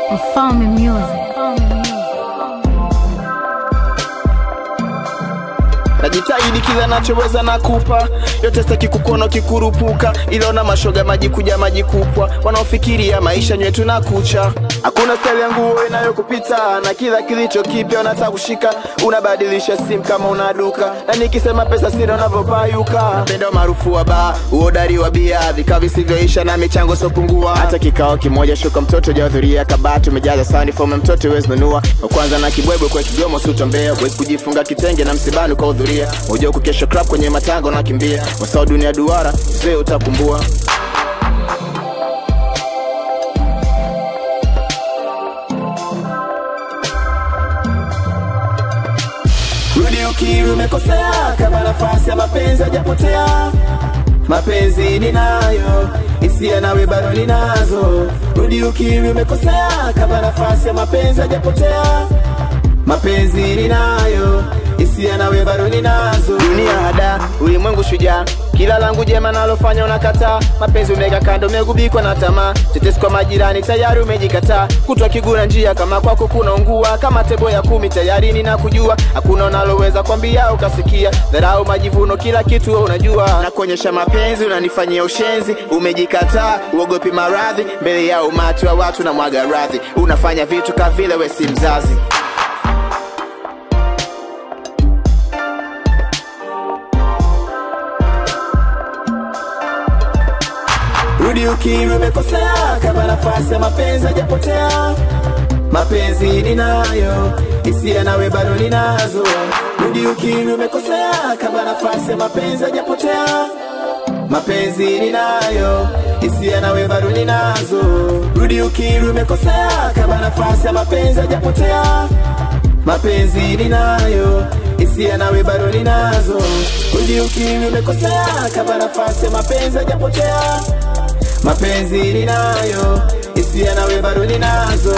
Performing music. Najitahidi kila nachoweza nakupa, yote sitaki kukuona kikurupuka, iliona mashoga maji kuja maji kupwa, wanaofikiria maisha nyetu na kucha. Hakuna style yangu inayokupita, na kila kilicho kipya unataka kushika, unabadilisha sim kama unaduka, na nikisema pesa sina unavyobayuka. Napenda maarufu wa bar, uhodari wa bia, vikao visivyoisha na michango sopungua. Hata kikao kimoja shuka mtoto jahudhuria, kabati umejaza sound form mtoto huwezi nunua. Kwanza na kibwebwe kwa Kigoma sutombea, huwezi kujifunga kitenge na msibani kwa hudhuria. Ujio kukesha club kwenye matango na kimbia, wasao dunia duara, mzee utakumbua. Rudi ukiri umekosea, kama nafasi ya mapenzi hajapotea. Mapenzi ninayo, hisia nawe bado ninazo. Rudi ukiri umekosea, kama nafasi ya mapenzi hajapotea. Mapenzi ninayo, hisia nawe bado ninazo. Dunia hada, ulimwengu shujaa, kila langu jema nalofanya unakataa. Mapenzi umeka kando umegubikwa na tamaa, tetesi kwa majirani tayari umejikataa. Kutwa kiguna njia kama kwako kunaungua, kama tebo ya 10 tayari ninakujua. Hakuna unaloweza kwambia ukasikia, dharau majivuno kila kitu wewe unajua. Na kuonyesha mapenzi unanifanyia ushenzi, umejikataa uogopi maradhi, mbele ya umati wa watu na mwaga radhi. Unafanya vitu kama vile wewe si mzazi. Rudi ukiri umekosea, kama nafasi ya mapenzi hajapotea. Mapenzi ninayo, hisia nawe bado ninazo. Rudi ukiri umekosea, kama nafasi ya mapenzi hajapotea. Mapenzi ninayo, hisia nawe bado ninazo. Rudi ukiri umekosea, kama nafasi ya mapenzi hajapotea. Mapenzi ninayo, hisia nawe bado ninazo. Rudi ukiri umekosea, kama nafasi ya mapenzi hajapotea. Mapenzi ninayo, hisia nawe bado ninazo.